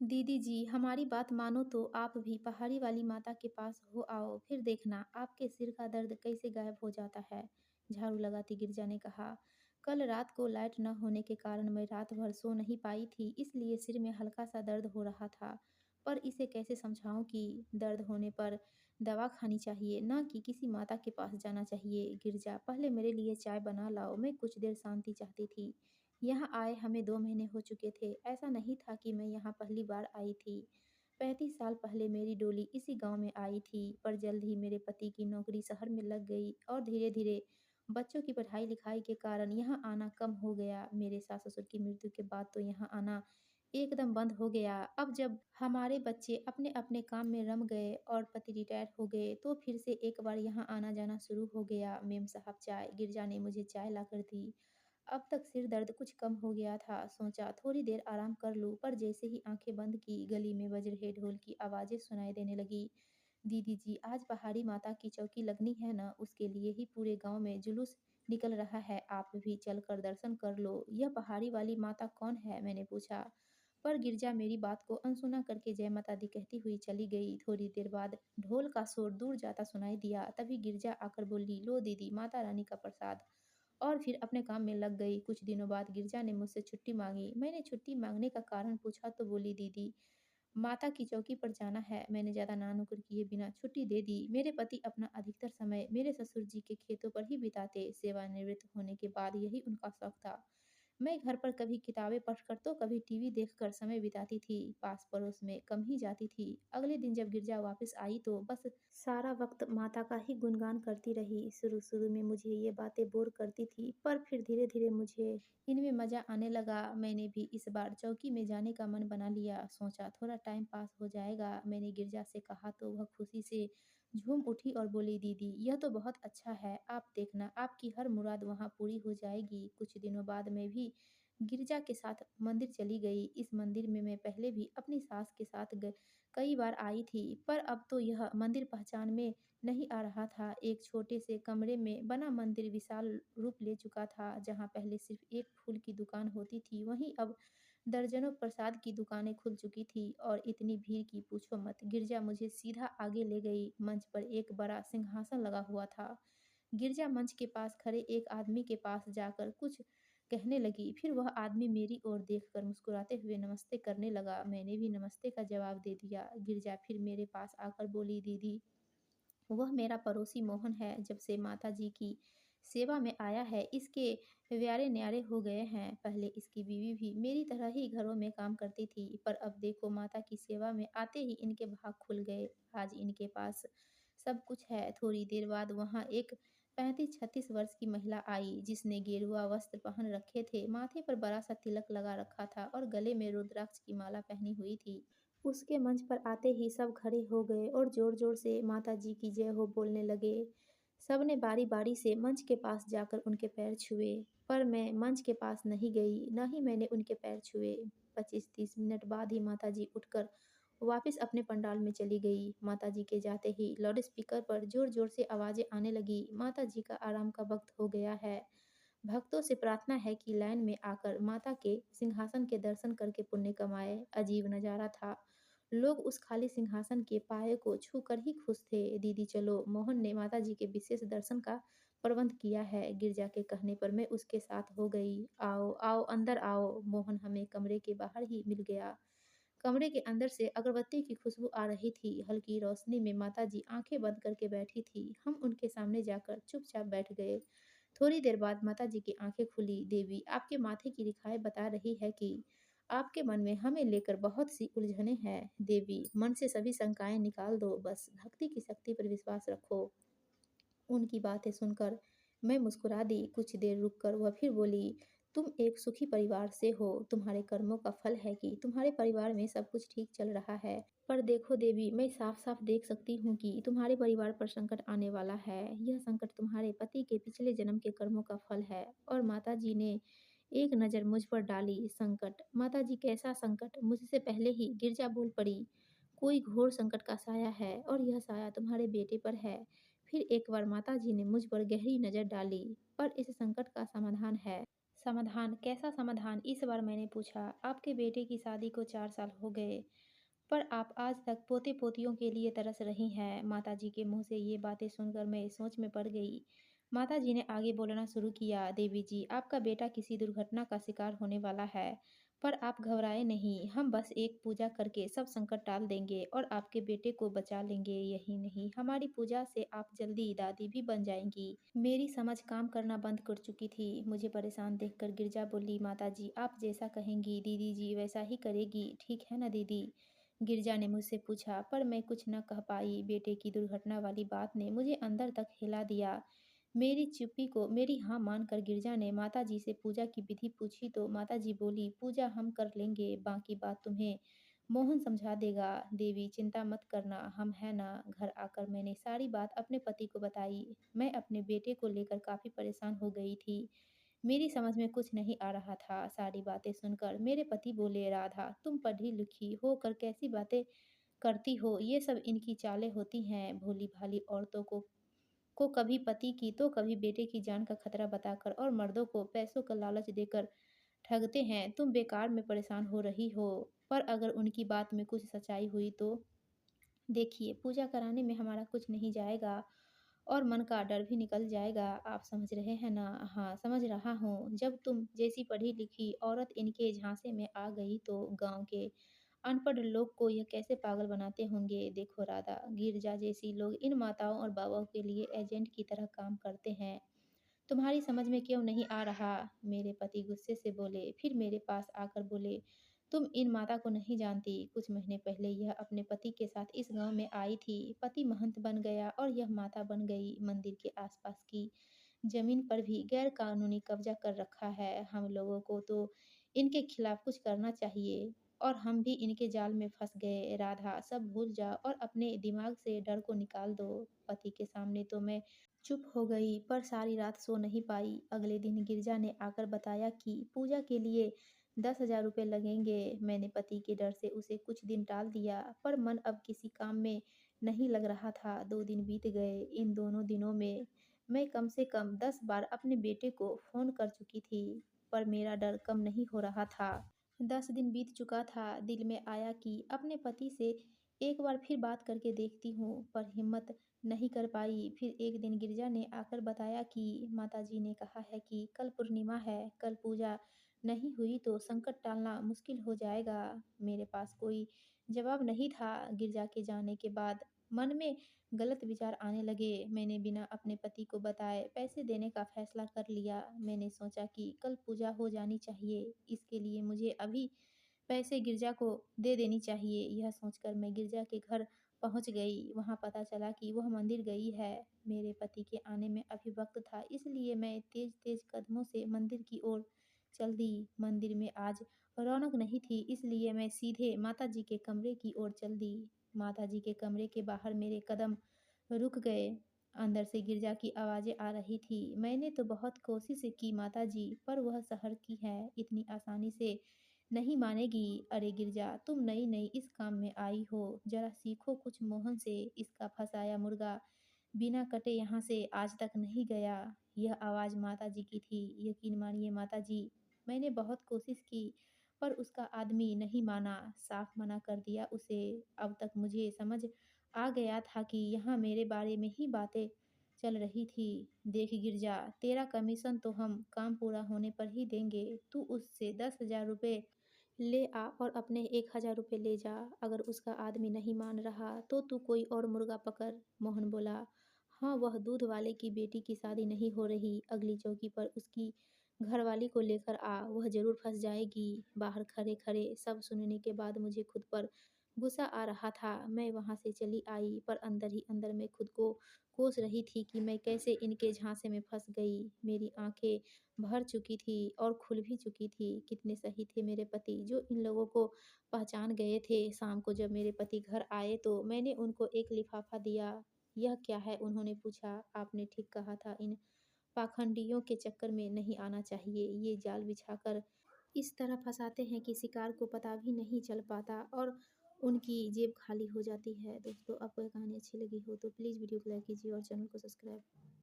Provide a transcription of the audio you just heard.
दीदी जी, हमारी बात मानो तो आप भी पहाड़ी वाली माता के पास हो आओ, फिर देखना आपके सिर का दर्द कैसे गायब हो जाता है। झाड़ू लगाती गिरजा ने कहा। कल रात को लाइट न होने के कारण मैं रात भर सो नहीं पाई थी, इसलिए सिर में हल्का सा दर्द हो रहा था। पर इसे कैसे समझाऊं कि दर्द होने पर दवा खानी चाहिए, ना कि किसी माता के पास जाना चाहिए। गिरजा, पहले मेरे लिए चाय बना लाओ, मैं कुछ देर शांति चाहती थी। यहाँ आए हमें 2 महीने हो चुके थे। ऐसा नहीं था कि मैं यहाँ पहली बार आई थी। 35 साल पहले मेरी डोली इसी गाँव में आई थी, पर जल्द ही मेरे पति की नौकरी शहर में लग गई और धीरे-धीरे बच्चों की पढ़ाई-लिखाई के कारण यहाँ आना कम हो गया। मेरे सास-ससुर की मृत्यु के बाद तो यहाँ आना एकदम बंद हो गया। अब जब हमारे बच्चे अपने-अपने काम में रम गए और पति रिटायर हो गए, तो फिर से एक बार यहाँ आना-जाना शुरू हो गया। मेम साहब चाय। गिरजा ने मुझे चाय लाकर दी। अब तक सिर दर्द कुछ कम हो गया था। सोचा थोड़ी देर आराम कर लूं, पर जैसे ही आंखें बंद की, गली में बज रहे ढोल की आवाजें सुनाई देने लगी। दीदी जी, आज पहाड़ी माता की चौकी लगनी है ना, उसके लिए ही पूरे गांव में जुलूस निकल रहा है। आप भी चलकर दर्शन कर लो। यह पहाड़ी वाली माता कौन है, मैंने पूछा। पर गिरजा मेरी बात को अनसुना करके जय माता दी कहती हुई चली गई। थोड़ी देर बाद ढोल का शोर दूर जाता सुनाई दिया। तभी गिरजा आकर बोली, लो दीदी, माता रानी का प्रसाद। और फिर अपने काम में लग गई। कुछ दिनों बाद गिरजा ने मुझसे छुट्टी मांगी। मैंने छुट्टी मांगने का कारण पूछा तो बोली, दीदी माता की चौकी पर जाना है। मैंने ज़्यादा नानुकुर किए बिना छुट्टी दे दी। मेरे पति अपना अधिकतर समय मेरे ससुर जी के खेतों पर ही बिताते। सेवानिवृत्त होने के बाद यही उनका शौक था। मैं घर पर कभी किताबें पढ़कर तो कभी टीवी देखकर समय बिताती थी। पास पड़ोस में कम ही जाती थी। अगले दिन जब गिरजा वापस आई तो बस सारा वक्त माता का ही गुणगान करती रही। शुरू शुरू में मुझे ये बातें बोर करती थी, पर फिर धीरे धीरे मुझे इनमें मजा आने लगा। मैंने भी इस बार चौकी में जाने का मन बना लिया। सोचा थोड़ा टाइम पास हो जाएगा। मैंने गिरजा से कहा तो वह खुशी से झूम उठी और बोली, दीदी यह तो बहुत अच्छा है, आप देखना आपकी हर मुराद वहाँ पूरी हो जाएगी। कुछ दिनों बाद मैं भी गिरजा के साथ मंदिर चली गई। इस मंदिर में मैं पहले भी अपनी सास के साथ कई बार आई थी, पर अब तो यह मंदिर पहचान में नहीं आ रहा था। एक छोटे से कमरे में बना मंदिर विशाल रूप ले चुका था। जहाँ पहले सिर्फ एक फूल की दुकान होती थी, वहीं अब दर्जनों प्रसाद की दुकानें खुल चुकी थी और इतनी भीड़ की पूछो मत। गिरजा मुझे सीधा आगे ले गई। मंच पर एक बड़ा सिंहासन लगा हुआ था। गिरजा मंच के पास खड़े एक आदमी के पास जाकर कुछ कहने लगी। फिर वह आदमी मेरी ओर देखकर मुस्कुराते हुए नमस्ते करने लगा। मैंने भी नमस्ते का जवाब दे दिया। गिरजा फिर मेरे पास आकर बोली, दीदी वह मेरा पड़ोसी मोहन है, जब से माता जी की सेवा में आया है इसके व्यारे न्यारे हो गए हैं। पहले इसकी बीवी भी मेरी तरह ही घरों में काम करती थी, पर अब देखो माता की सेवा में आते ही इनके भाग खुल गए। आज इनके पास सब कुछ है। थोड़ी देर बाद वहाँ एक 35-36 वर्ष की महिला आई, जिसने गेरुआ वस्त्र पहन रखे थे, माथे पर बड़ा सा तिलक लगा रखा था और गले में रुद्राक्ष की माला पहनी हुई थी। उसके मंच पर आते ही सब खड़े हो गए और जोर-जोर से माता जी की जय हो बोलने लगे। सबने बारी-बारी से मंच के पास जाकर उनके पैर छुए, पर मैं मंच के पास नहीं गई, न ही मैंने उनके पैर छुए। 25-30 मिनट बाद ही माता जी उठकर वापस अपने पंडाल में चली गई। माता जी के जाते ही लाउड स्पीकर पर जोर-जोर से आवाजें आने लगी, माता जी का आराम का वक्त हो गया है। भक्तों से प्रार्थना है कि लाइन में आकर माता के सिंहासन के दर्शन करके पुण्य कमाएं। अजीब नजारा था। लोग उस खाली सिंहासन के पाए को छूकर ही खुश थे। दीदी चलो, मोहन ने माता जी के विशेष दर्शन का प्रबंध किया है। गिरजा के कहने पर मैं उसके साथ हो गई। आओ आओ अंदर आओ। मोहन हमें कमरे के बाहर ही मिल गया। कमरे के अंदर से अगरबत्ती की खुशबू आ रही थी। हल्की रोशनी में माता जी आंखें बंद करके बैठी थी। हम उनके सामने जाकर चुपचाप बैठ गए। थोड़ी देर बाद माता जी की आंखें खुली। देवी, आपके माथे की रिखाएं बता रही है कि आपके मन में हमें लेकर बहुत सी उलझनें हैं। देवी, मन से सभी शंकाएं निकाल दो, बस भक्ति की शक्ति पर विश्वास रखो। उनकी बातें सुनकर मैं मुस्कुरा दी। कुछ देर रुककर वह फिर बोली, तुम एक सुखी परिवार से हो। तुम्हारे कर्मों का फल है कि तुम्हारे परिवार में सब कुछ ठीक चल रहा है। पर देखो देवी, मैं साफ साफ देख सकती हूँ कि तुम्हारे परिवार पर संकट आने वाला है। यह संकट तुम्हारे पति के पिछले जन्म के कर्मों का फल है। और माता जी ने एक नज़र मुझ पर डाली। संकट? माता जी कैसा संकट? मुझसे पहले ही गिरजा बोल पड़ी। कोई घोर संकट का साया है और यह साया तुम्हारे बेटे पर है। फिर एक बार माताजी ने मुझ पर गहरी नज़र डाली। पर इस संकट का समाधान है। समाधान? कैसा समाधान? इस बार मैंने पूछा। आपके बेटे की शादी को 4 साल हो गए, पर आप आज तक पोते-पोतियों के लिए तरस रही हैं। माताजी के मुँह से ये बातें सुनकर मैं सोच में पड़ गई। माताजी ने आगे बोलना शुरू किया, देवी जी, आपका बेटा किसी दुर्घटना का शिकार होने वाला है, पर आप घबराएं नहीं। हम बस एक पूजा करके सब संकट टाल देंगे और आपके बेटे को बचा लेंगे। यही नहीं, हमारी पूजा से आप जल्दी दादी भी बन जाएंगी। मेरी समझ काम करना बंद कर चुकी थी। मुझे परेशान देखकर गिरजा बोली, माताजी, आप जैसा कहेंगी दीदी जी वैसा ही करेगी, ठीक है ना दीदी? गिरजा ने मुझसे पूछा, पर मैं कुछ न कह पाई। बेटे की दुर्घटना वाली बात ने मुझे अंदर तक हिला दिया। मेरी चुप्पी को मेरी हाँ मानकर गिरजा ने माताजी से पूजा की विधि पूछी तो माताजी बोली, पूजा हम कर लेंगे, बाकी बात तुम्हें मोहन समझा देगा। देवी चिंता मत करना, हम हैं ना। घर आकर मैंने सारी बात अपने पति को बताई। मैं अपने बेटे को लेकर काफ़ी परेशान हो गई थी। मेरी समझ में कुछ नहीं आ रहा था। सारी बातें सुनकर मेरे पति बोले, राधा, तुम पढ़ी लिखी होकर कैसी बातें करती हो? ये सब इनकी चालें होती हैं। भोली भाली औरतों को कभी पति की तो कभी बेटे की जान का खतरा बताकर और मर्दों को पैसों का लालच देकर ठगते हैं। तुम बेकार में परेशान हो रही हो, पर अगर उनकी बात में कुछ सच्चाई हुई तो देखिए, पूजा कराने में हमारा कुछ नहीं जाएगा और मन का डर भी निकल जाएगा। आप समझ रहे हैं ना? हाँ, समझ रहा हूँ। जब तुम जैसी पढ़ी-लिखी औरत इनके झांसे में आ गई तो गाँव के अनपढ़ लोग को यह कैसे पागल बनाते होंगे। देखो राधा, गिरजा जैसी लोग इन माताओं और बाबाओं के लिए एजेंट की तरह काम करते हैं। तुम्हारी समझ में क्यों नहीं आ रहा? मेरे पति गुस्से से बोले, फिर मेरे पास आकर बोले, तुम इन माता को नहीं जानती। कुछ महीने पहले यह अपने पति के साथ इस गांव में आई थी। पति महंत बन गया और यह माता बन गई। मंदिर के आसपास की जमीन पर भी गैर कानूनी कब्जा कर रखा है। हम लोगों को तो इनके खिलाफ कुछ करना चाहिए और हम भी इनके जाल में फंस गए। राधा, सब भूल जाओ और अपने दिमाग से डर को निकाल दो। पति के सामने तो मैं चुप हो गई, पर सारी रात सो नहीं पाई। अगले दिन गिरजा ने आकर बताया कि पूजा के लिए 10,000 रुपये लगेंगे। मैंने पति के डर से उसे कुछ दिन टाल दिया, पर मन अब किसी काम में नहीं लग रहा था। 2 दिन बीत गए। इन दोनों दिनों में मैं कम से कम 10 बार अपने बेटे को फ़ोन कर चुकी थी, पर मेरा डर कम नहीं हो रहा था। 10 दिन बीत चुका था। दिल में आया कि अपने पति से एक बार फिर बात करके देखती हूँ, पर हिम्मत नहीं कर पाई। फिर एक दिन गिरजा ने आकर बताया कि माताजी ने कहा है कि कल पूर्णिमा है, कल पूजा नहीं हुई तो संकट टालना मुश्किल हो जाएगा। मेरे पास कोई जवाब नहीं था। गिरजा के जाने के बाद मन में गलत विचार आने लगे। मैंने बिना अपने पति को बताए पैसे देने का फैसला कर लिया। मैंने सोचा कि कल पूजा हो जानी चाहिए, इसके लिए मुझे अभी पैसे गिरजा को दे देनी चाहिए। यह सोचकर मैं गिरजा के घर पहुंच गई। वहां पता चला कि वह मंदिर गई है। मेरे पति के आने में अभी वक्त था, इसलिए मैं तेज तेज कदमों से मंदिर की ओर चल दी। मंदिर में आज रौनक नहीं थी, इसलिए मैं सीधे माताजी के कमरे की ओर चल दी। माताजी के कमरे के बाहर मेरे कदम रुक गए। अंदर से गिरजा की आवाज़ें आ रही थी। मैंने तो बहुत कोशिश की माताजी, पर वह शहर की है, इतनी आसानी से नहीं मानेगी। अरे गिरजा, तुम नई नई इस काम में आई हो, जरा सीखो कुछ मोहन से। इसका फंसाया मुर्गा बिना कटे यहाँ से आज तक नहीं गया। यह आवाज़ माताजी की थी। यकीन मानिए माताजी, मैंने बहुत कोशिश की, पर उसका आदमी नहीं माना, साफ मना कर दिया उसे। अब तक मुझे समझ आ गया था कि यहाँ मेरे बारे में ही बातें चल रही थी। देख गिरजा, तेरा कमीशन तो हम काम पूरा होने पर ही देंगे। तू उससे 10,000 रुपये ले आ और अपने 1,000 रुपये ले जा। अगर उसका आदमी नहीं मान रहा तो तू कोई और मुर्गा पकड़। मोहन बोला, हाँ, वह दूध वाले की बेटी की शादी नहीं हो रही। अगली चौकी पर उसकी घरवाली को लेकर आ, वह जरूर फंस जाएगी। बाहर खड़े खड़े सब सुनने के बाद मुझे खुद पर गुस्सा आ रहा था। मैं वहां से चली आई, पर अंदर ही अंदर मैं खुद को कोस रही थी कि मैं कैसे इनके झांसे में फंस गई। मेरी आंखें भर चुकी थी और खुल भी चुकी थी। कितने सही थे मेरे पति, जो इन लोगों को पहचान गए थे। शाम को जब मेरे पति घर आए तो मैंने उनको एक लिफाफा दिया। यह क्या है? उन्होंने पूछा। आपने ठीक कहा था, इन पाखंडियों के चक्कर में नहीं आना चाहिए। ये जाल बिछाकर इस तरह फंसाते हैं कि शिकार को पता भी नहीं चल पाता और उनकी जेब खाली हो जाती है। दोस्तों, आपको ये कहानी अच्छी लगी हो तो प्लीज़ वीडियो को लाइक कीजिए और चैनल को सब्सक्राइब